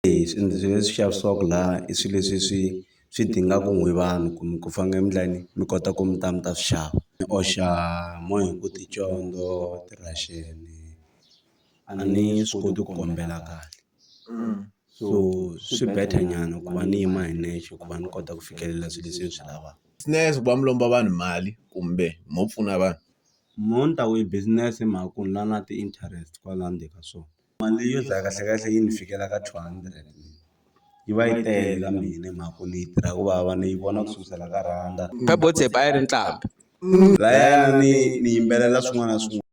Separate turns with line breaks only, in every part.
Swilo leswi xavisiwaka laha i swilo leswi swi dingaku n'we vanhu kumbe ku fana endlani mi kota ku mi ta swi xava. Ni oxa mo hi ku ticondzo, ti-russian a ni swi koti ku kombela kahle. So swi better nyana ku va ni yima hi nexe ku va ni kota ku fikelela swilo leswi ni swi lavaka.
Business ku va mi lomba vanhu mali kumbe mo pfuna vanhu.
Mo ni ta ku i business hi mhaka ku ni la na ti-interest kwala ndzeni ka swona. Mali yo za kahlekahle yi ni fikela ka 200 yi va yi tele ka mina hi mhaka ku ni yi tirha ku vava ni yi vona ku sukusela ka rhanda.
Phepho Tshepa a ri nqambi.
Lahayana ni yimbelela swin'wana na swin'wana.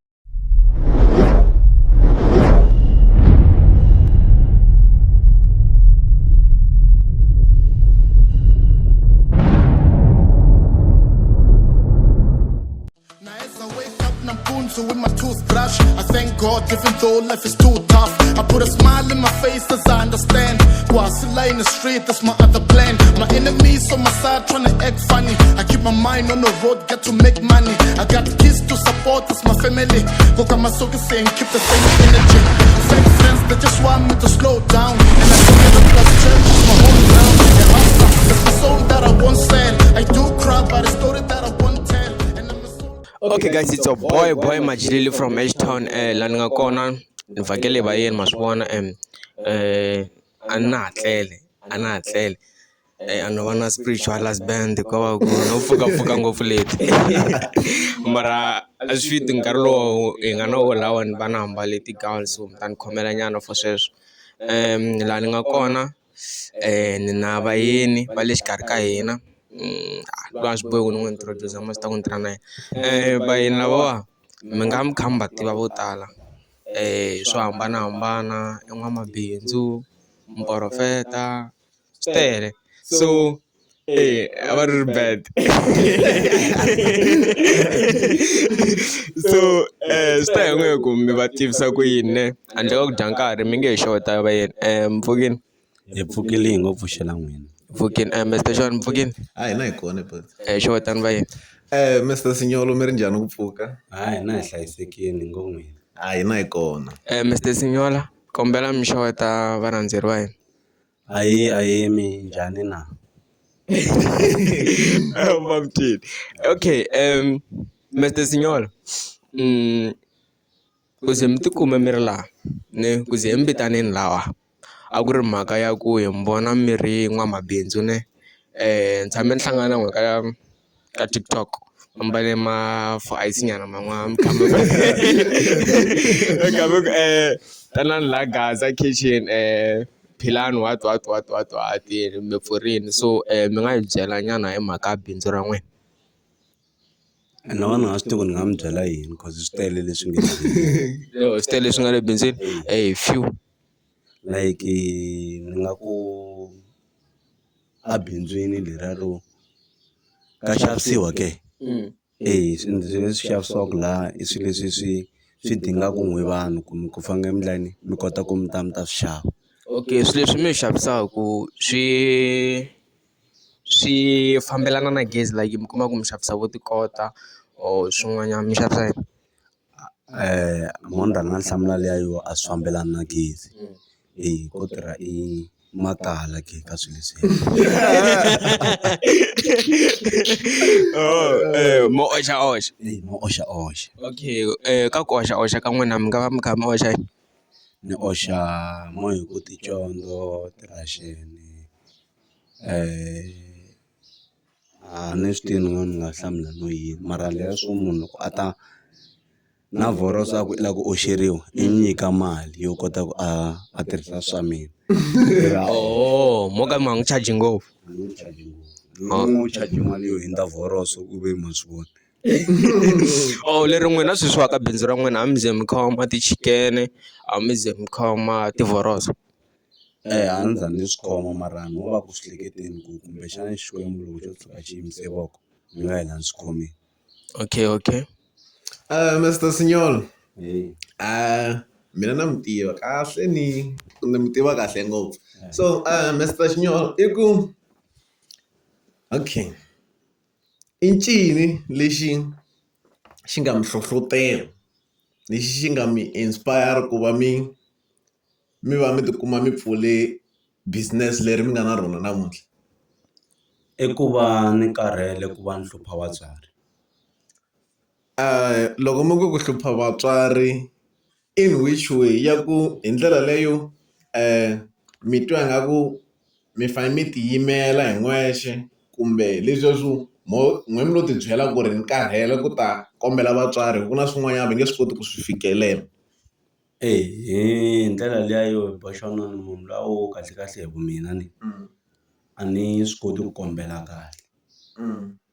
With my toothbrush, I thank God even though life is too tough. I put a smile in my face as I understand. Whilst I in the street, that's my other plan. My enemies on my side trying to act funny. I keep my mind on the road, get to make money. I got kids to support, that's my family. Go come my soul saying keep the same energy. Fake friends that just want me to slow down. And I don't get a plus church, it's my home ground. Yeah, hustler, that's my soul that I won't sell. I do cry by the story that I won't tell.
Okay guys, it's your boy Majilili from H-Town. La ni nga kona ni vhakele vayeni ma swi vona a na ha tlele a no va na spiritual husband ko va ku no pfuka ngopfu leti mara a swi fiti nkarhi lowu hi nga na wo lawa ni va na hambale ti-gown so mi ta ni khomela nyana for sweswo. La ni nga kona ni na vayeni va le xikarhi ka hina. Loyi a swi bohi ku ni n'wi introduce ma swi ta ku ni tirha na yena. Vayeni lavawa mi nga mi kha mi va tiva vo tala swo hambanahambana, i n'wamabindzu, muprofeta, swi tele so a va ri bad. So swi ta hi n'wehe ku mi va tivisa ku yini ne handle ka ku dya nkarhi mi nge he xota vayeni. Mpfukini
Hi pfukile hi ngo pfuxela n'wina.
Mpfukini Mr. Sean Mpfukini
Hayi na hi kona but.
xotani vayeni.
Mr. Sinyolo mi ri njhani ku pfuka?
Hayi na hi hlayisekile ngo n'wina.
Hayi na hi kona.
Mr. Sinyola kombela mi xota varhandzeri va hina.
Ahee mi njhani na?
Okay, Mr. Sinyola ku ze mi tikuma mi ri laha ne ku ze mi vitaneni lawa a ku ri mhaka ya ku hi mi vona mi ri n'wamabindzu ne ni tshame ni hlangana na n'we ka TikTok ambale ayisinyana man'wana mi kha mi tanani la Gaza kitchen philani what mi pfurini so mi nga hi byela nyana hi mhaka ya bindzu ra n'wina.
Na vona nga swi tivi ku ni nga mi byela yini cause swi tele leswi nge
Swi tele leswi nga le bindzwini few
like ni nga ku a bindzwini leriya ro ka xavisiwa ke swilo leswi xavisiwaka laha i swilo leswi swi dingaku n'we vanhu kumbe ku fana endlani mi kota ku mi ta swi xava.
Okay, swilo leswi mi swi xavisaka swi fambelana na gezi like mi kuma ku mi xavisa vo tikota or swin'wanyana mi xavisa yini?
Mo ni rhanga ni hlamula liya yo a swi fambelani na gezi ko tirha i makala ke ka swilo leswi.
Mo oxa.
Mo oxa.
Okay, ka ku oxa ka n'wina mi nga va mi kha mi oxa yini?
Ni oxa mo hi ku ticondzo, ti-russian a ni swi tivi ni nga hlamula no yini mara leswi swo munhu loko a ta na vhoroso a ku i lava ku oxeriwa i nyika mali yo kota ku a tirhisa swa mina.
Mo ka mi nga n'wi charge ngopfu.
N'wi charge mali yo hindza vhoroso ku ve ma swi vona.
Leri n'wina sweswi wa ka bindzu ra n'wina a mi ze mi khoma ti-chicken a mi ze mi khoma tivhoroso.
A ni za ni swi khoma mara ni ngo va ku swi hleketeni ku kumbexana Xikwembu loko xo tshuka xi yimise voko ni nga hela ni swi khomile.
Okay.
Mr. Sinyolo mina na mi tiva kahle ni mi tiva kahle ngopfu so Mr. Sinyolo i ku okay i ncini lexi xi nga mi hlohlotela lexi xi nga mi inspire ku va mi va mi tikuma mi pfule business leri mi nga na rona namuntlha?
I ku va ni karhele ku va ni hlupha vatswari.
Loko mi ku hlupha vatswari in which way, ya ku hi ndlela leyo mi twa ingaku mi fane mi tiyimela hi n'wexe, kumbe leswiya swo n'we mi lo tibyela ku ri ni karhele ku ta kombela vatswari ku na swin'wanyana va nge swi koti ku swi fikelela?
Hi ndlela liya yo boxana ni munhu luya wo kahlekahle hi ku mina a ni swi koti ku kombela kahle.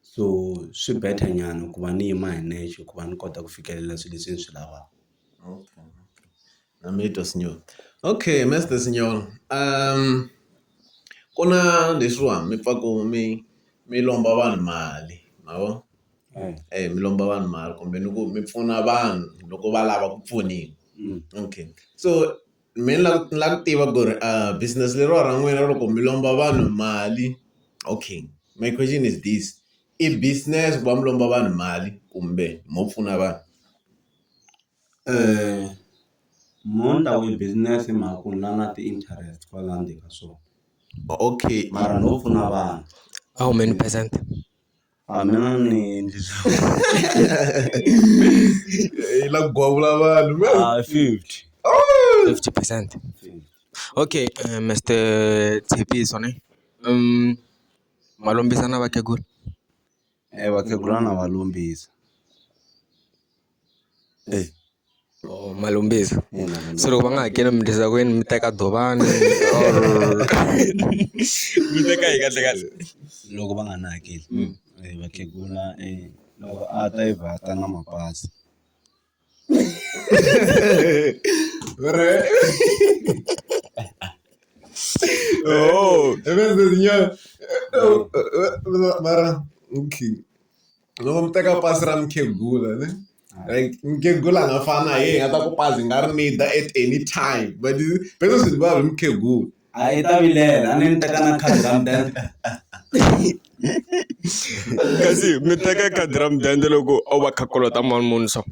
So swi better nyana ku va ni yima hi nexe ku va ni kota ku fikelela swilo leswi ni swi lavaka.
Okay. Namito Senor. Okay, Mr. Senor. Ku na leswiwa mi pfaku mi lomba vanhu mali, ma vo? Mi lomba vanhu mali kumbe ni ku mi pfuna vanhu loko va lava ku pfuniwa. Okay. So mi la ku tiva ku ri business leriwa ra n'wina loko mi lomba vanhu mali. Okay. My question is this. I business ku va mi lomba vanhu mali kumbe mo pfuna vanhu?
Monta we business mhaku na ti-interest kwala ndzeni ka swona.
Okay.
Mara no pfuna vanhu.
How many percent?
Mina ni endli
Hi la ku gwavula vanhu.
50.
50%. Okay, Mr. Tshepiso ne. Malombisa na vakhegula.
Vakhegula na va lombisa.
Oh, malombisa. So loko va nga hakeli mi endlisa ku yini, mi teka dovani or mi teka hi kahle?
Loko va nga ni hakeli. Vakhegula loko a ta yi vhata na mapasi.
Oh, mara okay. Loko mi teka pasi ra mukhegula ne? Like mukhegula nga fana hi nga ta ku pasi nga ri need at any time, but beto swi va ri mukhegula.
A yi ta vilela, a ni teka na khadi ra mudende.
Kasi mi teka khadi ra mudende loko o va kha kolota mali muni so?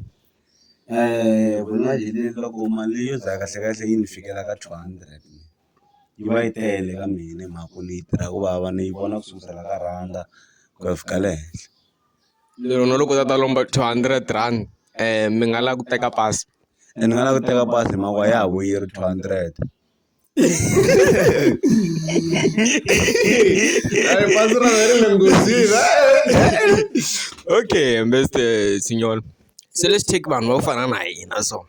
Vona jele loko mali yo za kahlekahle yi ni fikela ka 200 yi va yi tele ka mina mhaku ni yi tirha ku vava ni yi vona ku susela ka rhanda ku ya fika le henhla.
Lero no loko ta lomba 200 rand mi nga la ku teka pasi.
Ni nga lava ku teka pasi mhaka ya ha vuyeri 200.
Pasi ra wena ri le nghozini.
Okay, Mr. Senor. So let's take vanhu va ku fana na hina so.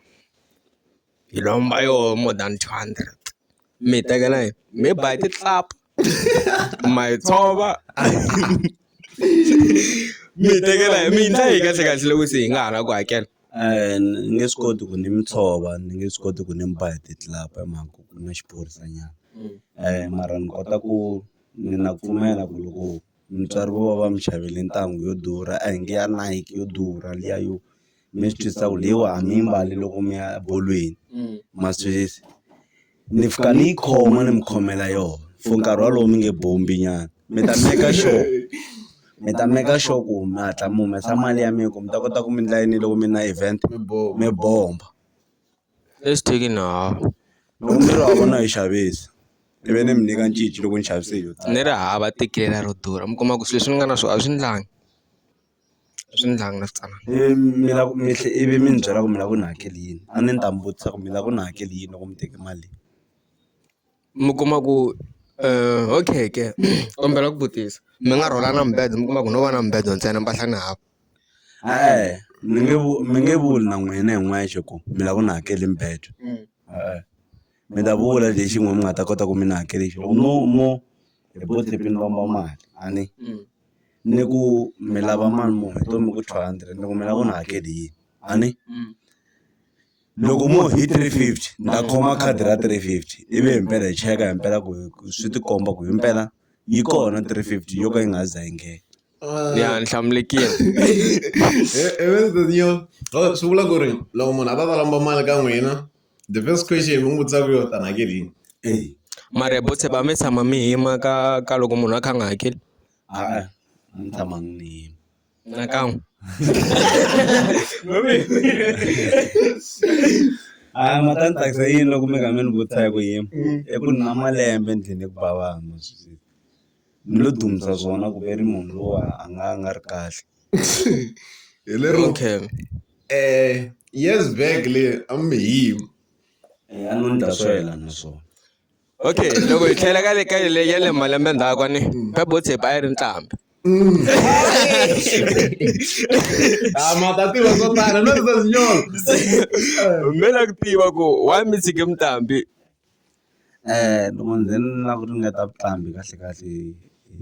Hi lomba yo more than 200. Mi tekela mi ba titlap. Ma yi tshova. Mi tekela mi ndla hi kahle loko se hi nga ha na ku hakela.
Ni nge swi koti ku ni mi tshova, ni nge swi koti ku ni mi ba hi titlapa hi mhaka ku na xiporisanyana. Mara ni kota ku ni na pfumela ku loko mutswari vo va mi xavele ntangu yo durha a hi nge ya Nike yo durha liya yo mi swi twisisa ku leyiwa a mi yi mbali loko mi ya bolweni. Ma swi twisisa. Ni fika ni yi khoma ni mi khomela yona for nkarhi walowo mi nge bombi nyana. Mi ta make sure ku mi hatla mi humesa mali ya mina ku mi ta kota ku mi endla yini loko mi na event mi bomba.
Let's take it now.
Loko mi ri hava na yi xavisa ivi ni mi nyika cinci loko ni xavise yo tala.
Ni ri hava tekelela ro durha mi kuma ku swilo leswi ni nga na swona a swi ndlangi. A swi ndlangi na switsanana.
Ivi mi ni byela ku mi lava ku ni hakeli yini. A ni ta mi vutisa ku mi lava ku ni hakeli yini loko mi teke mali.
Mi kuma ku okay ke kombela ku vutisa mi nga rhola na mbedo mi kuma ku no va na mbedo ntsena mpahla ni hava.
Mi nge vuli na n'wina hi n'wexe ku mi lava ku ni hakeli mbedo. Mi ta vula lexi n'we mi nga ta kota ku mi ni hakeli xi loko mo hi botshepi ni lomba mali a ni ni ku mi lava mali muni hi to mi ku 200 ni ku mi lava ku ni hakeli yini a ni. Loko mo hi 350 ni ta khoma khadi ra 350 ivi himpela hi cheka himpela ku swi ti komba ku himpela yi kona 350 yo ka yi nga za yi nghena.
Ya ni hlamulekile.
Swi vula ku ri loko munhu a ta lomba mali ka n'wina, the first question mi n'wi vutisaka yo ta ni hakeli yini.
Mara hi botshepa mi tshama mi yima ka loko munhu a kha a nga hakeli.
A ni tshama ni yima.
Nakan'we.
matani taxi yini loko mi kha mi ni vutisa ku yini i ku na malembe endleni ku ba vanhu ni lo dumisa swona ku ve ri munhu lowa a nga ri kahle
hi lero
Okay.
years back le him
a no ndla swo yelana naswona
Okay, loko hi tlhela ka le ka le ya le malembe ndzhaku ni Pep Motsepe a yi ri nqambi.
matativa swo tala no Mr. Signor
Me la ku tiva ku wa mi tshike mutlambi.
loko ndzi na ku ringeta vuqambi kahle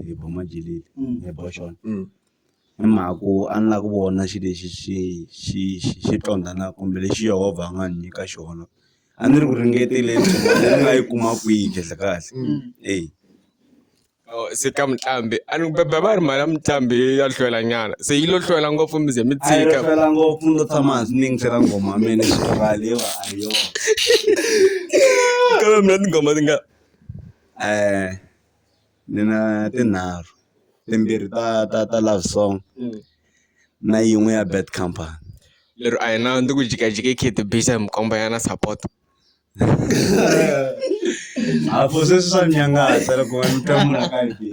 hi bomajilile hi boxona hi mhaka ku a ni la ku vona xi lexi xi tlondana kumbe lexi Yehovha a nga ni nyika xona a ni ri ku ringetile ni nga yi kuma kwihi kahle
Se ka mutlambi a ni bebe va ri mali mutlambi ya hlwela nyana se yi lo hlwela ngopfu mi ze mi
a yi
tshika.
hlwela ngopfu ni lo tshama hansi ni yingisela nghoma mina xiraliwa a hi yona
Kambe mina tinghoma ti nga
ni na tinharhu timbirhi ta love song na yin'we ya Bad Company.
lero a hi na ndi ku jikajika Kate Bisa hi mikombo ya na support.
A sweswi swa nyangatsa loko ni twa munhu a ka hi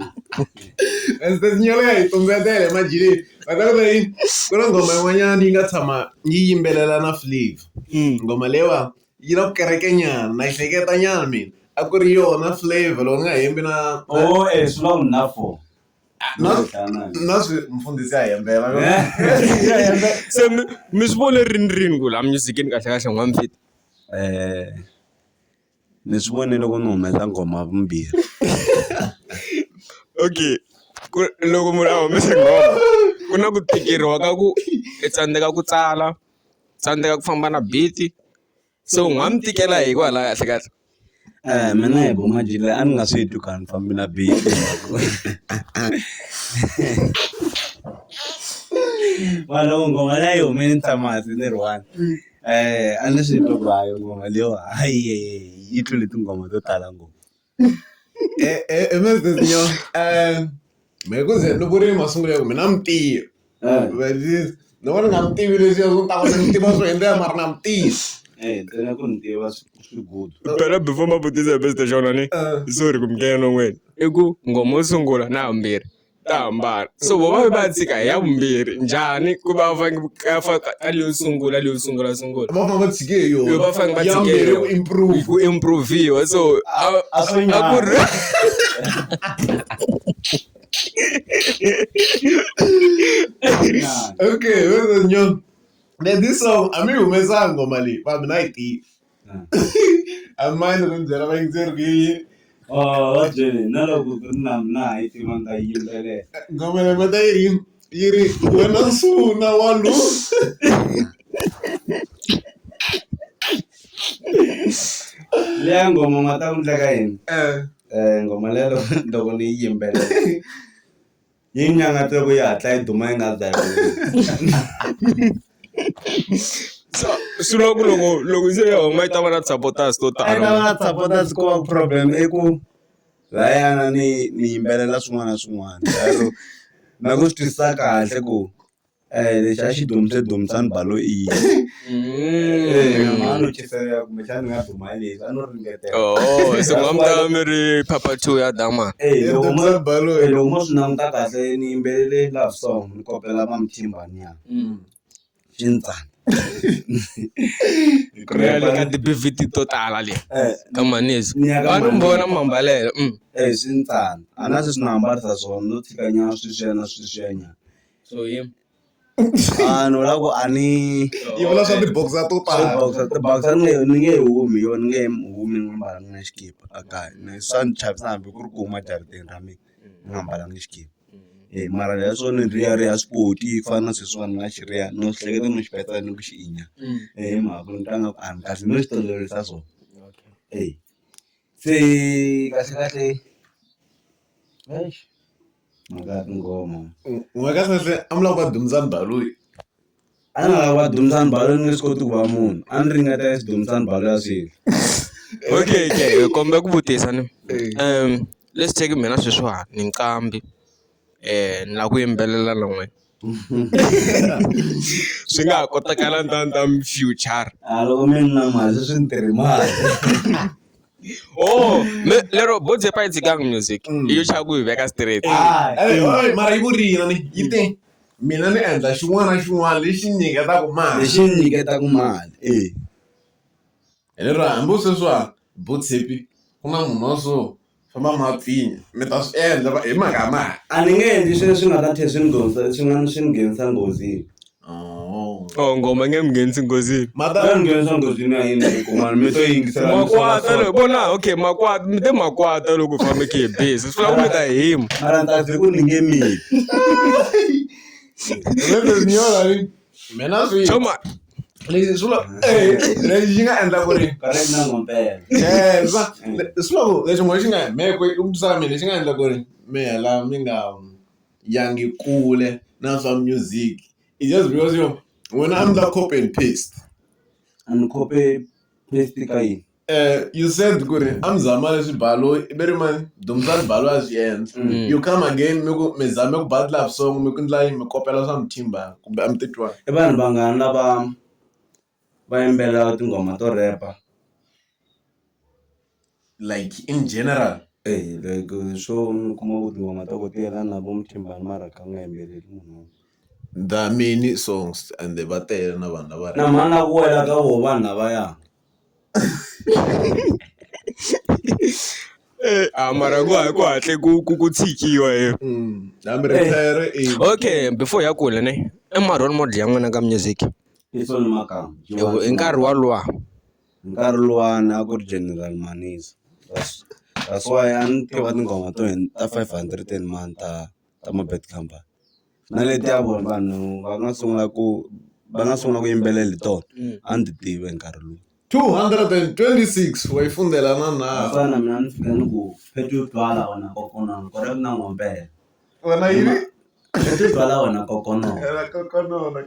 Mr. Signor ya hi tumbetele majilile mhaka leyi ku na nghoma yin'wanyana yi nga tshama yi yimbelela na Flavor nghoma leyiwa yi na ku kereke nyana na hleketa nyana mina a ku ri yona Flavor loko nga hembi na
swi la na for
na swi mfundhisi ya hembela
Se mi swi vone rini ku la musicini kahle kahle n'wamfiti.
ni swi vone loko ni humesa nghoma vumbirhi
Okay, loko munhu a humese nghoma ku na ku tikeriwa ka ku i tsandzeka ku tsala, tsandzeka ku famba na beat, so u nga mi tikela hi kwalaho kahle kahle.
mina hi bomajile a ni nga swi twi ka ni fambi na beat mara loko nghoma leyi yi hume ni tshama hansi ni ri one a ni swi twa ku hayi nghoma leyiwa hayi yi tlule tinghoma to tala ngopfu
Mr. Signor me ku ze ni vurile masungulo ya ku mina mi tiya ni vona nga mi tivi leswiya swo ta kona mi tiva swo endlela mara na mi tiya
ntsena ku ni tiva swi good
Phela before ma vutisa hi best xona ni sorry ku mi kena n'wena i ku nghoma yo sungula na vumbirhi ta hambana so vo va va tshika hi ya vumbirhi njhani ku va ka leyo sungula sungula
va famba va tshike hi
yo va fanele va
ya mbirhi ku
tshikeriwa
improve
ku improviwa so
a swi
a ku ri
okay Mr. Signor this song a mi humesa ngoma leyi va mina yi tiya a mani loko ni byela vayingiseri ku yini
vabyele na loko ku ri na mina ha yi tiva ni ta yimbelela
ngoma leyi mata yi ri wena nsuna wa lu
leya ngoma nga ta ku ndleka yini ngoma leya loko ni yi yimbelela yi nyangatela ku yi hatla yi duma yi nga
swi loko ku loko se ya huma yi ta va na supporters to tala.
supporters ko va ku problem i ku layana ni yimbelela swin'wana na swin'wana na ku swi twisisa kahle ku lexi a xi dumisani balo i yini no chiselela kumbexani ni nga duma hi lexi a no ringetela
Se n'wa mi ta mi ri Papa 2 ya Dama.
loko mo swi languta kahle ni yimbelele love song ni kopela Mamthimba niya xintsana
Ku ri le ka ti-BVT to tala le ka manezi va ni vona mambalelo
swintsana a na sweswi na ambarisa swona no tshikanyana sweswiya na sweswiyanyana
so him
no la ku a ni
yi vula swa tiboxa to tala
tiboxa ni nge humi yo ni nge humi ni nga mbalanga na xikipa a kaya ni swa ni chavisa hambi ku ri ku huma jarateni ra mina ni nga mbalanga xikipa mara leswo ni riya sport-i ku fana na sweswiwani nga xi riya no swi hleketa no xi petsa ni ku xi inya hi mhaka ku ni twa nga ku a ni kahle no xi tololerisa swona se kahle mhaka ya tinghoma
n'we ka kahle a mi lava ku va dumisani baloyi
a ni lava ku va dumisani balo ni nge swi koti ku va munhu a ni ringeta ya swi dumisani balo ya swilo
okay kombe ku vutisa ni let's take mina sweswiwani ni nqambi ni la ku yimbelela na n'wina swi nga ha kotakala ntantam future
loko mi ri na mali swi ni tirhi mali.
lero Bozepa yi tshikanga music i yo chava ku yi veka straight.
Mara yi vurile ni yi te mina ni endla xin'wana na xin'wana lexi nyiketaka mali.
Lexi nyiketaka mali.
Hi lero hambi sweswiwa Bozepa ku na munhu wa so famba mapfinya mi ta swi endla hi mhaka ya mali.
A ni nge endli swilo swi nga ta tlhela swi ni nghenisa nghozini.
Ngoma nge mi nghenisi nghozini.
Ta ni nghenisa nghozini ya yini kuma mi to yingisela
makwata loko vona okay makwata mi te makwata loko fambe ke base swi vula ku mi ta hima.
Mara ta zi ku ni nge mi.
Mina swi
Choma
lexi swi lexi xi nga endla ku ri
Correct na ngompela.
swi loko lexi n'we xi nga meko i ku twisaka mina lexi nga endla ku ri mi hela mi nga yangi kule na swa music. It's just because when I'm the copy and paste.
And copy paste ka yini?
You said ku ri a mi zama leswi balo i ve ri mani Dumisani Balo a swi endla. You come again mi zame ku battle up song mi ku ndla yini mi kopela swa Mthimba kumbe a mi titwa.
I vanhu vangani lava va yimbelelaka tingoma to rap.
Like in general.
Like swo mi kuma ku tingoma ta ku tiyelana na vo Mthimbani mara ka nga yimbeleli munhu.
There are many songs and the battle na vanhu lava
Na mani na ku wela ka vo vanhu lavaya.
mara ku hatle ku tshikiwa he.
Hambi retire
Okay before ya kule ne i ma role model ya n'wina ka music.
I Sol Makam.
I nkarhi wa luwa.
Nkarhi luwani a ku ri General Manisa. That's why a ni tiva tingoma to ta 500 and man ta ma-Bad Company. Na letiya vona vanhu va nga sungula ku yimbelela tona a ni ti tivi nkarhi lowu.
226 wa yi fundela na
Fana mina ni fika ni ku phethu yo twala wena kokono correct na ngompela.
wena yini
Phethu yo twala wena kokono.
kokonona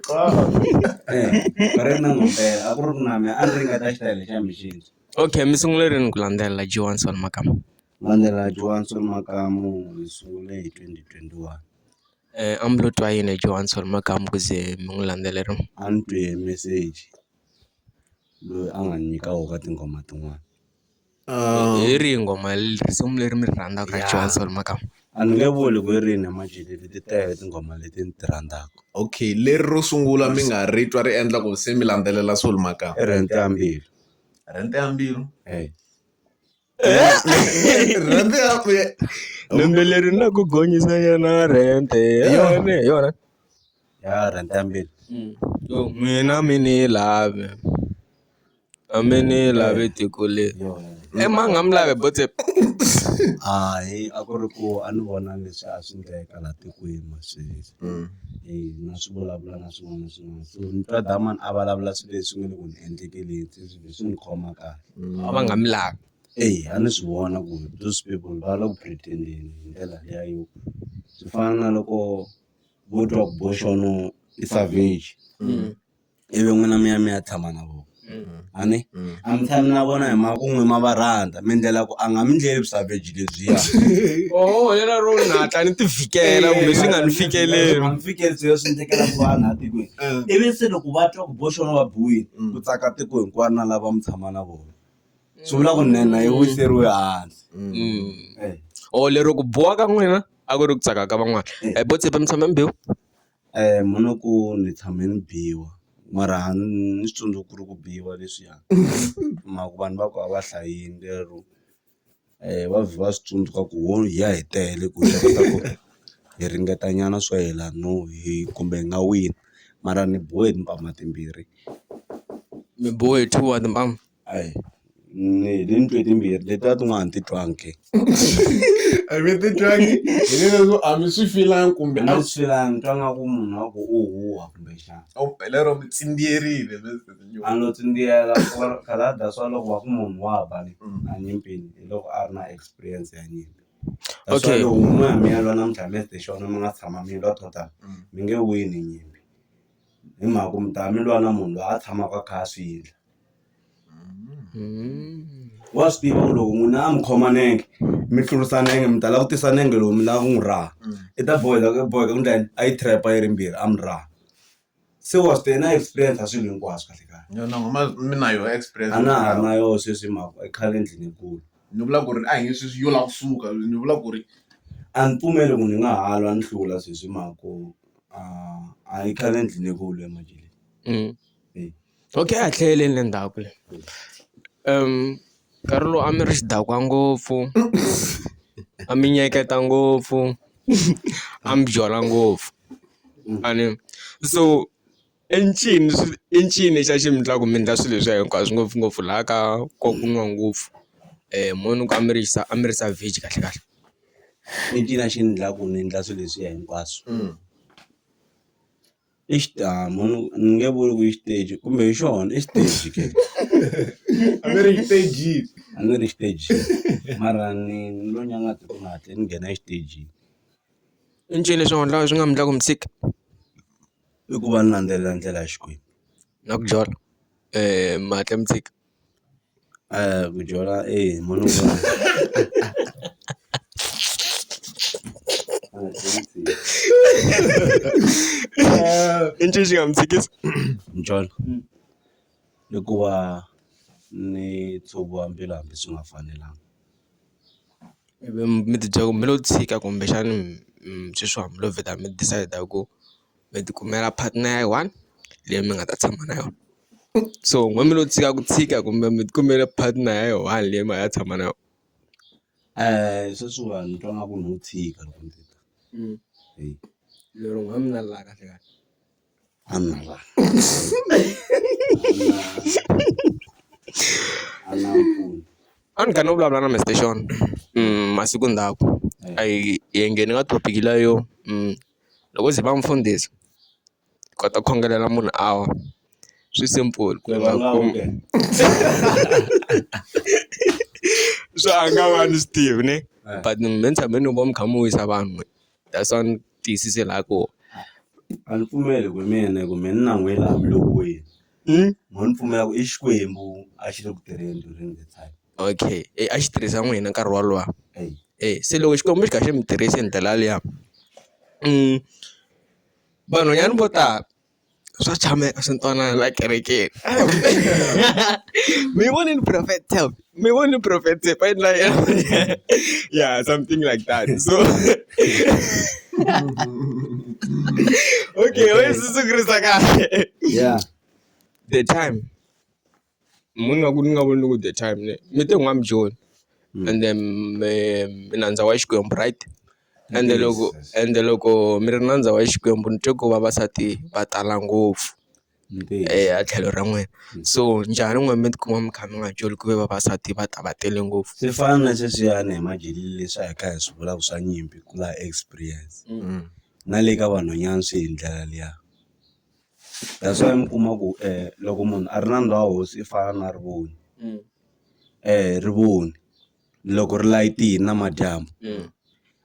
Correct na ngompela a ku ri ku na mina a ni ringeta xitayili xa mixini.
Okay mi sungule rini ku landzelela Jiwani Sol Makam?
Landzelela Jiwani Sol Makam hi sungule hi 2021.
A mi lo twa yini Jiwani Sol Makam ku ze mi n'wi landzelela?
A ni twe message loyi a nga nyika ka tingoma tin'wana.
Hi rihi ngoma risimu leri mi ri rhandzaka ka Jiwani Sol Makam?
A ni nge vuli ku i rini majele ti tele tingoma leti ni ti rhandzaka.
Okay leri ro sungula mi nga ri twa ri endla ku se mi landzelela Sol Makam.
I Rente ya Mbilu.
Rente ya Mbilu.
Rente
ya Mbilu.
Lembe leri na ku gonyisa yena rente yona.
Ya Rente ya Mbilu.
Mina mi ni lave. A mi ni lave tiko leri. Manga mi lave Bozepa.
Hayi a ku ri ku a ni vona leswi a swi endleka laha tikweni masweswi. Na swi vulavula na swin'wana na swin'wana. So ni twa Damani a vulavula swilo leswi nga le ku ni endlekeleni swi ni khoma kahle.
A va nga mi lavi.
A ni swi vona ku those people va la ku pretend-eni hi ndlela liya yo swi fana na loko vo twa ku Boshono i savage ivi n'wina mi ya tshama na vona a mi tshami na vona hi mhaka ku n'wi ma va rhandza mi endlela ku a nga mi ndleli savage lebyiya.
Lera ro natla ni ti fikela kumbe swi nga ni fikeleli.
A mi fikeli swilo swi endlekela ku vanhu a tikweni ivi se loko va twa ku Boshono va buwile ku tsaka tiko hinkwaro na lava mi tshama na vona swi vula ku nena yi wiseriwe hansi.
Lero ku boha ka n'wina a ku ri ku tsaka ka van'wana. Bozepa mi tshame mi biwa?
Muna ku ni tshame ni biwa mara ni swi tsundzuka ku ri ku biwa leswiya mhaka vanhu va ku a va hlayini lero va vhe va swi tsundzuka ku ho hi ya hi tele ku hi kota ku hi ringetanyana swo yelano hi kumbe hi nga wini mara ni bohe timpama timbirhi.
Mi bohe 2 wa timpama?
Ni le ni twe timbirhi letiya tin'wana ti twangi.
A mi titwangi hi leswo a mi swi filangi kumbe
a swi filangi twa nga ku munhu wa ku u huwa kumbe xana.
Lero mi tsindziyerile.
A no tsindziyela khala that's why loko va ku munhu wa ba a nyimpini hi loko a ri na experience ya nyimpi. That's why loko munhu ya mi ya lwa namuntlha mi station mi nga tshama mi lwa total mi nge wini nyimpi hi mhaka ku mi ta mi lwa na munhu loyi a tshamaka a kha a swi endla. wa swi tiva ku loko munhu a mi khoma nenge mi tlurisa nenge mi ta lava ku tisa nenge lowu mi lava ku n'wi raha i ta boheka ku ndlani a yi trap a yi ri mbirhi a mi raha se wa swi na experience a swilo hinkwaswo kahle kahle
Yo mi na yo experience
a na ha ri na yoho sweswi mhaka i khale endlini ekulu
ni vula ku ri a hi nge sweswi yo lava kusuka ni vula ku ri
a ni pfumeli ku ni nga halwa ni hlula sweswi mhaka a yi khale endlini ekulu emajeleni
Okay, a tlheleni le ndzhaku le nkarhi lowu a mi ri xidakwa ngopfu a mi nyeketa ngopfu a mi byala ngopfu ani so i ncini xa xi mi endlaku mi endla swilo leswiya hinkwaswo ngopfungopfu laha ka ku nwa ngopfu munhu ku a mi ri savage kahle kahle
i ncini xi ni endlaku ni endla swilo leswiya hinkwaswo i munhu ni nge vuli ku i xiteji kumbe hi xona i xiteji ke
a mi ri xitejini
a ni ri xiteji mara ni lo nyangati ku nga hatle ni nghena exitejini
i ncini leswi endlaku swi nga mi endlaku mi tshika
i ku va ni landzelela ndlela ya Xikwembu
na ku byala mi hatle mi tshika
ku byala munhu
i ncini xi nga mi tshikisa
byala i ku va ni tshova mbilu hambi swi nga fanelanga
ivi mi ti byela ku mi lo tshika kumbexani sweswiwa mi lo vheta mi decide ku mi ti kumela partner ya one leyi mi nga ta tshama na yona so n'we mi lo tshika ku tshika kumbe mi ti kumele partner ya one leyi mi nga ta tshama na yona
sweswiwa ni twa nga ku ni wo tshika loko ni tita
lero n'we mi na laha kahle kahle
a ni na laha a na mpfuni
a ni kha no vulavula na Mr. Sean masiku ndzhaku a hi ngheni ka topic leyo loko ze va mfundhisi kota ku khongelela munhu awa swi simple ku swo a nga vani Steve ne but mi tshameni vo mi kha mi wisa vanhu that's why ni tiyisise laha koho
a ni pfumeli ku mina ku mina na n'we laha mi lokuweni mo ni pfumela ku i Xikwembu a xi le ku tirheni during the time
okay a xi tirhisa n'wina nkarhi walowa se loko Xikwembu xi kha xi mi tirhisi hi ndlela liya vanhwanyani vo tala swa chameka swi twanana la kerekeni mi vonini prophet help mi voni prophet yeah something like that so okay why sisukrisa kahle
yeah
the time munhu nga voni ku the time ne mi te n'wa mi joni and then mi nandza wa Xikwembu right ende loko mi ri nandza wa Xikwembu ni twe ku vavasati va tala ngopfu a tlhelo ra n'wina so njhani n'we mi tikuma mi kha mi nga joli ku ve vavasati va tele ngopfu
swi fana na sweswiyani hi majelile leswi a hi kha hi swi vulaka swa nyimpi ku la experience na le ka vanhwanyana swi hi ndlela liya that's why mi kuma ku loko munhu a ri na ndhawu hosi i fana na rivoni rivoni loko ri layitini na madyambu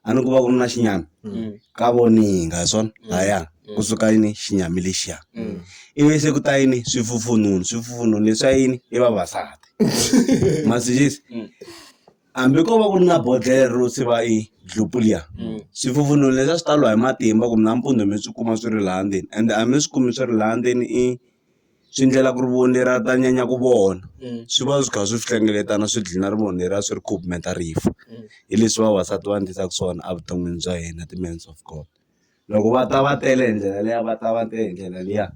a ni ku va ku ri na xinyami ka voninga hi swona laya kusuka yini xinyami lexiya ivi se ku ta yini swifufununu leswa yini i vavasati masijisi hambi ko va ku ri na bodlelo ro se va i dlupu liya swifufununu leswi swi ta lwa hi matimba kumbe nampundzu mi swi kuma swi ri laha ndzeni ende a mi swi kumi swi ri laha ndzeni swi ndlela ku ri voni leri a ta nyanya ku vona swi va swi kha swi hlengeletana swi dlina rivoni leri a swi ri khupumeta rifa hi leswi vavasati va endlisaka swona evuton'wini bya hina ti-men of God loko va ta va tele hi ndlela liya va ta va tele hi ndlela liya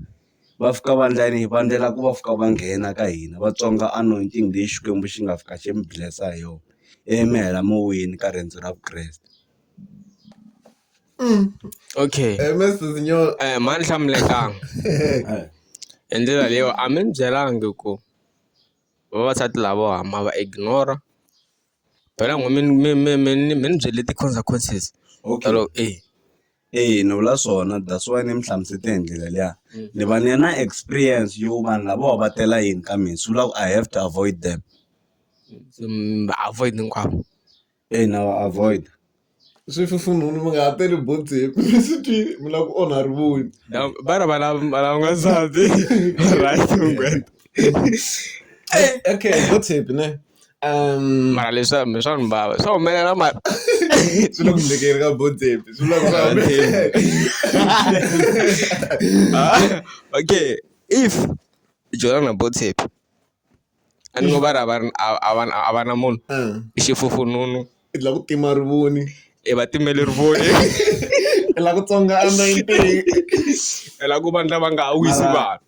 va fika va ndlani va ndlela ku va fika va nghena ka hina Vatsonga anointing leyi Xikwembu xi nga fika xi mi blessa hi yona mi hela mo wini ka riendzo ra Vukreste
okay
Mr. Signor
mani hlamulekanga hi ndlela leyo a mi ni byelangi ku vavasati lavawa ma va ignora phela n'we mi ni byele ti-consequences
ni vula swona that's why ni mi hlamusete hi ndlela liya ni va ni na experience yo vanhu lavawa va tela yini ka mina swi vula ku I have to avoid them
avoid hinkwavo
na va avoid
swifufununu mi nga ha teli botsepi mi swi twile mi lava ku onha rivoni
bara valava n'wansati right ngwenta
okay botsepi ne
mara leswi swa ni bava swa humelela mara
swi le ku ndlekeni ka botsep swi vula
okay if Jordan na Botsep a ni ngo va ri a va na munhu i xifufununu
i la ku tima rivoni
i va timele rivoni
i la ku tsonga anointing
i la ku vandla va nga wisi vanhu